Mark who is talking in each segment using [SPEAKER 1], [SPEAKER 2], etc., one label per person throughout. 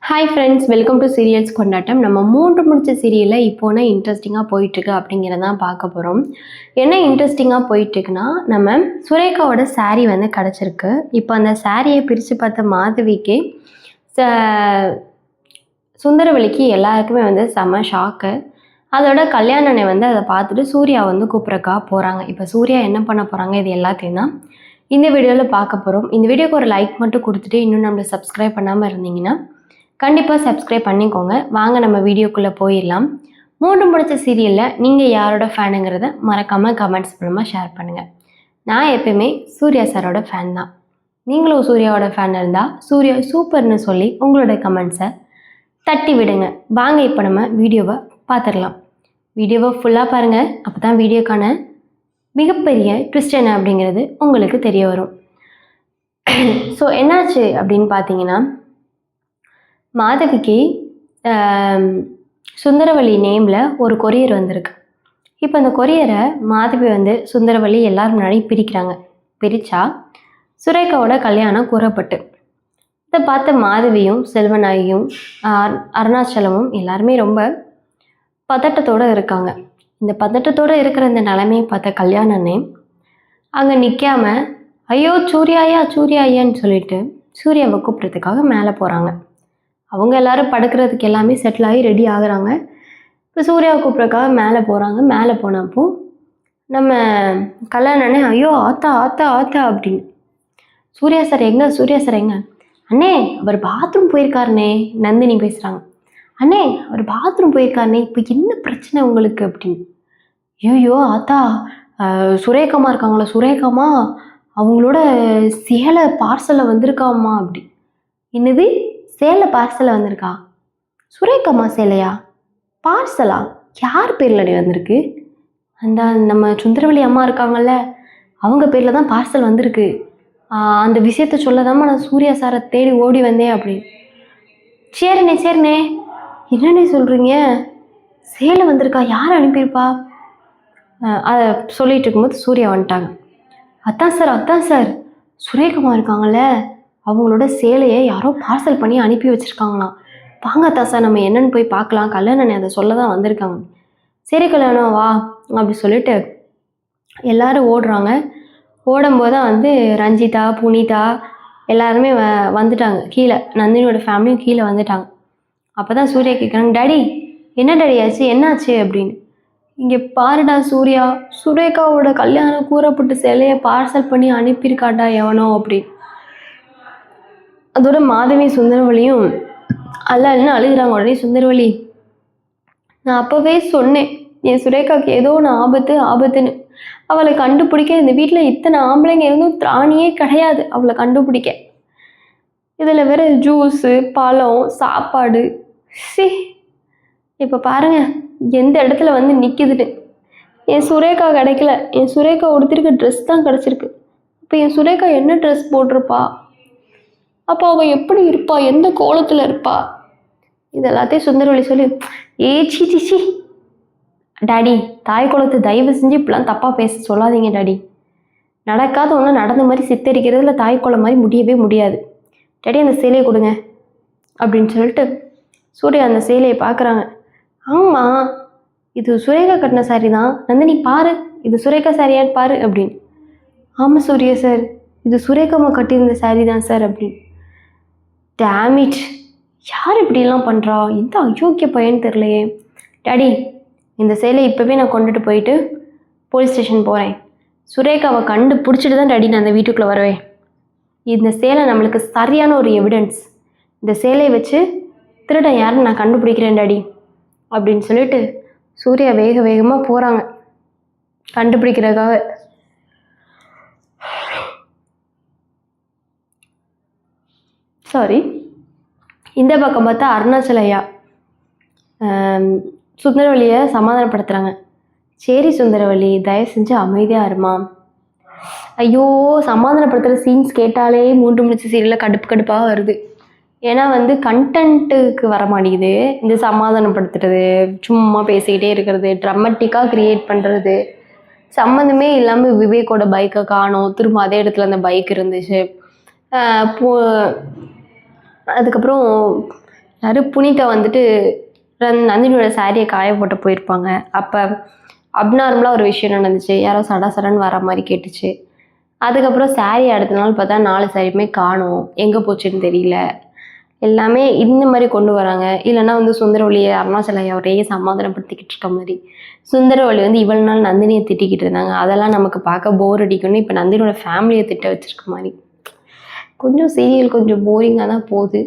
[SPEAKER 1] Hi friends, welcome to serials கொண்டாட்டம். நம்ம 3 முடிச்ச சீரியலில் இப்போனா இன்ட்ரெஸ்டிங்காக போயிட்டுருக்கு அப்படிங்கிறதான் பார்க்க போகிறோம். என்ன இன்ட்ரெஸ்டிங்காக போயிட்டுருக்குன்னா, நம்ம சுரேகாவோட சாரீ வந்து கிடச்சிருக்கு. இப்போ அந்த சாரியை பிரித்து பார்த்த மாதவிக்கு சுந்தரவழிக்கு எல்லாருக்குமே வந்து செம ஷாக்கு. அதோட கல்யாணனை வந்து அதை பார்த்துட்டு சூர்யா வந்து கூப்பிட்றக்கா போகிறாங்க. இப்போ சூர்யா என்ன பண்ண போகிறாங்க, இது எல்லாத்தையும் தான் இந்த வீடியோவில் பார்க்க போகிறோம். இந்த வீடியோக்கு ஒரு லைக் மட்டும் கொடுத்துட்டு இன்னும் நம்மளை சப்ஸ்கிரைப் பண்ணாமல் இருந்தீங்கன்னா கண்டிப்பாக சப்ஸ்கிரைப் பண்ணிக்கோங்க. வாங்க நம்ம வீடியோக்குள்ளே போயிடலாம். 3 முடிச்ச சீரியலில் நீங்கள் யாரோட ஃபேனுங்கிறத மறக்காமல் கமெண்ட்ஸ் மூலமாக ஷேர் பண்ணுங்கள். நான் எப்பயுமே சூர்யா சாரோட ஃபேன் தான். நீங்களும் சூர்யாவோட ஃபேன் இருந்தால் சூர்யா சூப்பர்னு சொல்லி உங்களோட கமெண்ட்ஸை தட்டி விடுங்க. வாங்க இப்போ நம்ம வீடியோவை பார்த்துடலாம். வீடியோவை ஃபுல்லாக பாருங்கள். அப்போ தான் வீடியோக்கான மிகப்பெரிய ட்விஸ்ட் என்ன அப்படிங்கிறது உங்களுக்கு தெரிய வரும். ஸோ என்னாச்சு அப்படின்னு பார்த்தீங்கன்னா, மாதவிக்கு சுந்தரவழி நேமில் ஒரு கொரியர் வந்திருக்கு. இப்போ அந்த கொரியரை மாதவி வந்து சுந்தரவழி எல்லாரும் முன்னாடி பிரிக்கிறாங்க. பிரித்தா சுரேகாவோட கல்யாணம் கூறப்பட்டு இதை பார்த்த மாதவியும் செல்வநாயகியும் அருணாச்சலமும் எல்லாருமே ரொம்ப பதட்டத்தோடு இருக்காங்க. இந்த பதட்டத்தோடு இருக்கிற இந்த நிலைமையை பார்த்த கல்யாணனே அங்கே நிற்காம ஐயோ சூர்யாயான்னு சொல்லிட்டு சூர்யாவை கூப்பிட்றதுக்காக மேலே போகிறாங்க. அவங்க எல்லாரும் படுக்கிறதுக்கு எல்லாமே செட்டில் ஆகி ரெடி ஆகுறாங்க. இப்போ சூர்யாவை கூப்பிட்றக்காக மேலே போகிறாங்க. மேலே போனப்போ நம்ம கல்யாணனே ஐயோ ஆத்தா அப்படின்னு. சூர்யா சார் எங்க அண்ணே அவர் பாத்ரூம் போயிருக்காருனே. நந்தினி பேசுகிறாங்க. அண்ணே அவர் பாத்ரூம் போயிருக்காருனே, இப்போ என்ன பிரச்சனை உங்களுக்கு அப்படின்னு. ஐயோ ஆத்தா, சுரேகமா இருக்காங்களா, சுரேகமா அவங்களோட சேலை பார்சலில் வந்திருக்காம்மா அப்படி. என்னது, சேலை பார்சலில் வந்திருக்கா? சுரேகம்மா சேலையா? பார்சலா? யார் பேரில் வந்திருக்கு? அந்த நம்ம சுந்தரவழி அம்மா இருக்காங்கல்ல, அவங்க பேரில் தான் பார்சல் வந்திருக்கு. அந்த விஷயத்த சொல்லதாம்மா நான் சூர்யா சாரை தேடி ஓடி வந்தேன் அப்படின்னு. சரிண்ணே என்னண்ணே சொல்கிறீங்க? சேலை வந்திருக்கா? யார் அனுப்பியிருப்பா? அதை சொல்லிட்டு இருக்கும்போது சூர்யா வந்துட்டாங்க. அத்தான் சார் சுரேகம்மா இருக்காங்கல்ல, அவங்களோட சேலையை யாரோ பார்சல் பண்ணி அனுப்பி வச்சுருக்காங்களாம். வாங்க தாசா நம்ம என்னென்னு போய் பார்க்கலாம், கல்யாணம் அதை சொல்ல தான் வந்திருக்காங்க. சரி கல்யாணம் வா அப்படி சொல்லிட்டு எல்லாரும் ஓடுறாங்க. ஓடும்போது தான் வந்து ரஞ்சிதா, புனிதா எல்லாருமே வந்துட்டாங்க கீழே. நந்தினியோட ஃபேமிலியும் கீழே வந்துட்டாங்க. அப்போ தான் சூர்யா கேட்குறாங்க, டாடி என்ன டாடி ஆச்சு, என்னாச்சு அப்படின்னு. இங்கே பாருடா சூர்யா, சுரேகாவோட கல்யாணம் கூறப்பட்டு சேலையை பார்சல் பண்ணி அனுப்பியிருக்காட்டா எவனோ அப்படின்னு. அதோட மாதவி சுந்தரவழியும் அல்லன்னு அழுகிறாங்க. உடனே சுந்தரவழி, நான் அப்போவே சொன்னேன் என் சுரேகாவுக்கு ஏதோ ஒன்று ஆபத்துன்னு. அவளை கண்டுபிடிக்க இந்த வீட்டில் இத்தனை ஆம்பளைங்க இருந்தும் திராணியே கிடையாது அவளை கண்டுபிடிக்க. இதில் வேற ஜூஸு, பழம், சாப்பாடு. இப்போ பாருங்க எந்த இடத்துல வந்து நிற்கிதுட்டு. என் சுரேகா கிடைக்கல, என் சுரேகா உடுத்திருக்க ட்ரெஸ் தான் கிடச்சிருக்கு. இப்போ என் சுரேகா என்ன ட்ரெஸ் போட்டிருப்பா, அப்போ அவள் எப்படி இருப்பா, எந்த கோலத்தில் இருப்பா, இது எல்லாத்தையும் சுந்தரவழி சொல்லி சி டாடி, தாய் குலத்தை தயவு செஞ்சு இப்படிலாம் தப்பாக பேச சொல்லாதீங்க டாடி. நடக்காத ஒன்று நடந்த மாதிரி சித்தரிக்கிறதுல தாய் குலம் மாதிரி முடியவே முடியாது. டாடி அந்த சேலையை கொடுங்க அப்படின்னு சொல்லிட்டு சூர்யா அந்த சேலையை பார்க்குறாங்க. ஆமாம், இது சுரேகா கட்டின சாரி தான். நந்தினி பாரு, இது சுரேகா சாரியான்னு பாரு அப்படின்னு. ஆமாம் சூர்யா சார், இது சுரேகாமா கட்டியிருந்த சாரி தான் சார் அப்படின்னு. டேமிட், யார் இப்படிலாம் பண்ணுறா, எந்த அயோக்கிய பையன்னு தெரியலையே. டாடி இந்த சேலை இப்போவே நான் கொண்டுட்டு போயிட்டு போலீஸ் ஸ்டேஷன் போகிறேன். சுரேகாவை கண்டுபிடிச்சிட்டு தான் டாடி நான் அந்த வீட்டுக்குள்ளே வருவேன். இந்த சேலை நம்மளுக்கு சரியான ஒரு எவிடன்ஸ். இந்த சேலையை வச்சு திருடன் யாருன்னு நான் கண்டுபிடிக்கிறேன் டாடி அப்படின்னு சொல்லிட்டு சூர்யா வேகமாக போகிறாங்க கண்டுபிடிக்கிறதுக்காக. சாரி, இந்த பக்கம் பார்த்தா அருணாச்சலையா சுந்தரவழியை சமாதானப்படுத்துகிறாங்க. சரி சுந்தரவழி, தயவு செஞ்சு அமைதியாக இருமா. ஐயோ, சமாதானப்படுத்துகிற சீன்ஸ் கேட்டாலே 3 முடிச்ச சீரியலில் கடுப்பாக வருது. ஏன்னா வந்து கண்டென்ட்டுக்கு வர மாட்டேங்குது. இந்த சமாதானப்படுத்துறது, சும்மா பேசிக்கிட்டே இருக்கிறது, ட்ரமட்டிக்காக க்ரியேட் பண்ணுறது, சம்மந்தமே இல்லாமல் விவேக்கோட பைக்கை காணோம், திரும்ப அதே இடத்துல அந்த பைக் இருந்துச்சு. அதுக்கப்புறம் யாரும் புனிதா வந்துட்டு நந்தினியோட சாரியை காய போட்டு போயிருப்பாங்க. அப்போ அப்நார்மலாக ஒரு விஷயம் நடந்துச்சு. யாரோ சடன்னு வர மாதிரி கேட்டுச்சு. அதுக்கப்புறம் சாரி அடுத்த நாள் பார்த்தா 4 சாரியுமே காணும், எங்கே போச்சுன்னு தெரியல. எல்லாமே இந்த மாதிரி கொண்டு வராங்க. இல்லைன்னா வந்து சுந்தரவழியை அருணாச்சல அவரையே சமாதானப்படுத்திக்கிட்டு இருக்க மாதிரி. சுந்தரவழி வந்து இவ்வளவு நாள் நந்தினியை திட்டிக்கிட்டு இருந்தாங்க. அதெல்லாம் நமக்கு பார்க்க போர் அடிக்கணும். இப்போ நந்தினியோட ஃபேமிலியை திட்ட வச்சிருக்க மாதிரி. கொஞ்சம் சீரியல் கொஞ்சம் போரிங்காக தான் போகுது.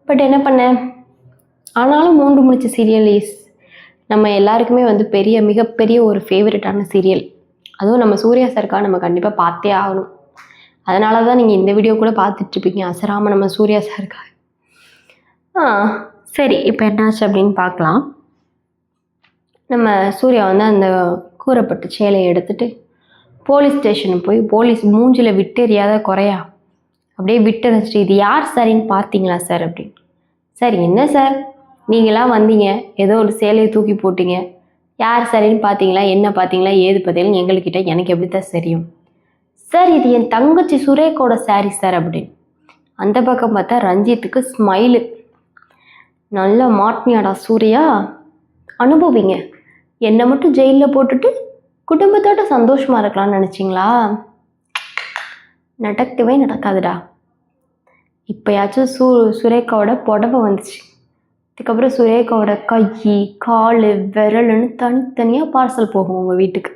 [SPEAKER 1] பட் என்ன பண்ண, ஆனாலும் 3 முடிச்ச சீரியல் நம்ம எல்லாருக்குமே வந்து மிகப்பெரிய ஒரு ஃபேவரட்டான சீரியல். அதுவும் நம்ம சூர்யா சாருக்காக நம்ம கண்டிப்பாக பார்த்தே ஆகணும். அதனால தான் நீங்கள் இந்த வீடியோ கூட பார்த்துட்ருப்பீங்க, அசராம நம்ம சூர்யா சாருக்காக. சரி, இப்போ என்னாச்சு அப்படின்னு பார்க்கலாம். நம்ம சூர்யா வந்து அந்த கூறப்பட்ட சேலையை எடுத்துகிட்டு போலீஸ் ஸ்டேஷனுக்கு போய் போலீஸ் மூஞ்சில் விட்டெறியாத குறையா அப்படியே விட்டெறிச்சிட்டு, இது யார் சாரின்னு பார்த்தீங்களா சார் அப்படின்னு. சார் என்ன சார் நீங்களாம் வந்தீங்க, ஏதோ ஒரு சேலையை தூக்கி போட்டீங்க, யார் சரின்னு பார்த்தீங்களா, என்ன பார்த்தீங்களா, ஏது பார்த்தீங்கன்னு எங்கள்கிட்ட எனக்கு எப்படி தான் தெரியும் சார், இது என் தங்கச்சி சுரேகோட சாரி சார் அப்படின்னு. அந்த பக்கம் பார்த்தா ரஞ்சித்துக்கு ஸ்மைலு. நல்லா மாட்டினியாடா சூர்யா, அனுபவிங்க, என்னை மட்டும் ஜெயிலில் போட்டுட்டு குடும்பத்தோட சந்தோஷமாக இருக்கலாம்னு நினச்சிங்களா? நடக்கவே நடக்காதுடா. இப்போயாச்சும் சுரேகாவோட புடவை வந்துச்சு. அதுக்கப்புறம் சுரேகாவோட கை, கால், விரலுன்னு தனித்தனியாக பார்சல் போகும் உங்கள் வீட்டுக்கு.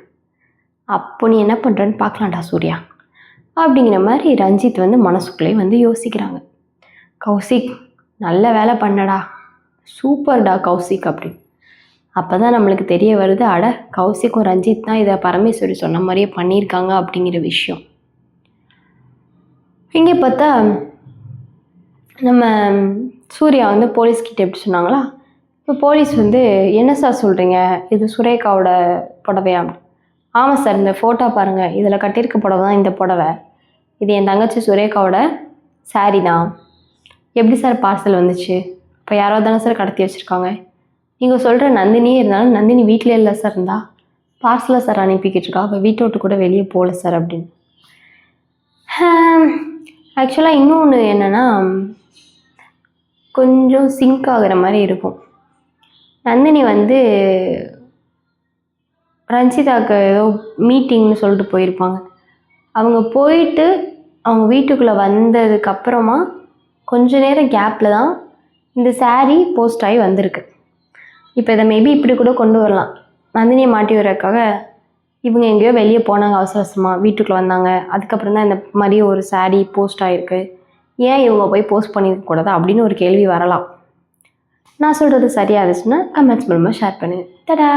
[SPEAKER 1] அப்போ நீ என்ன பண்ணுறன்னு பார்க்கலாம்டா சூர்யா அப்படிங்கிற மாதிரி ரஞ்சித் வந்து மனசுக்குள்ளே வந்து யோசிக்கிறாங்க. கௌசிக் நல்ல வேலை பண்ணடா, சூப்பர்டா கௌசிக் அப்படின்னு. அப்போ தான் நம்மளுக்கு தெரிய வருது, அட கௌசிக்கும் ரஞ்சித் தான் இதை பரமேஸ்வரி சொன்ன மாதிரியே பண்ணியிருக்காங்க அப்படிங்கிற விஷயம். இங்கே பார்த்தா நம்ம சூர்யா வந்து போலீஸ்கிட்ட எப்படி சொன்னாங்களா, இப்போ போலீஸ் வந்து என்ன சார் சொல்கிறீங்க, இது சுரேகாவோட புடவையா? ஆமாம் சார், இந்த ஃபோட்டோ பாருங்கள், இதில் கட்டியிருக்க புடவை தான் இந்த புடவை, இது என் தங்கச்சி சுரேகாவோட சாரி தான். எப்படி சார் பார்சல் வந்துச்சு? இப்போ யாரோ தானே சார் கடத்தி வச்சுருக்காங்க. நீங்கள் சொல்கிற நந்தினியே இருந்தாலும் நந்தினி வீட்டில் இல்லை சார், இருந்தால் பார்சலை சார் அனுப்பிக்கிட்டு இருக்கா, அப்போ வீட்டை விட்டு கூட வெளியே போகல சார் அப்படின்னு. ஆக்சுவலாக இன்னொன்று என்னென்னா, கொஞ்சம் சிங்க் ஆகிற மாதிரி இருக்கும். நந்தினி வந்து ரஞ்சிதாவுக்கு ஏதோ மீட்டிங்னு சொல்லிட்டு போயிருப்பாங்க. அவங்க போயிட்டு அவங்க வீட்டுக்குள்ளே வந்ததுக்கப்புறமா கொஞ்ச நேரம் கேப்பில் தான் இந்த சாரீ போஸ்ட் ஆகி வந்திருக்கு. இப்போ இதை மேபி இப்படி கூட கொண்டு வரலாம், நந்தினியை மாட்டி வர்றதுக்காக இவங்க எங்கேயோ வெளியே போனாங்க, அவசரமாக வீட்டுக்குள்ளே வந்தாங்க, அதுக்கப்புறம் தான் இந்த மாதிரி ஒரு சாரீ போஸ்ட் ஆகிருக்கு, ஏன் இவங்க போய் போஸ்ட் பண்ணியிருக்கக்கூடாது அப்படின்னு ஒரு கேள்வி வரலாம். நான் சொல்கிறது சரியாக இருந்துச்சுன்னா கமெண்ட்ஸ் மூலமாக ஷேர் பண்ணுங்கள். தடா.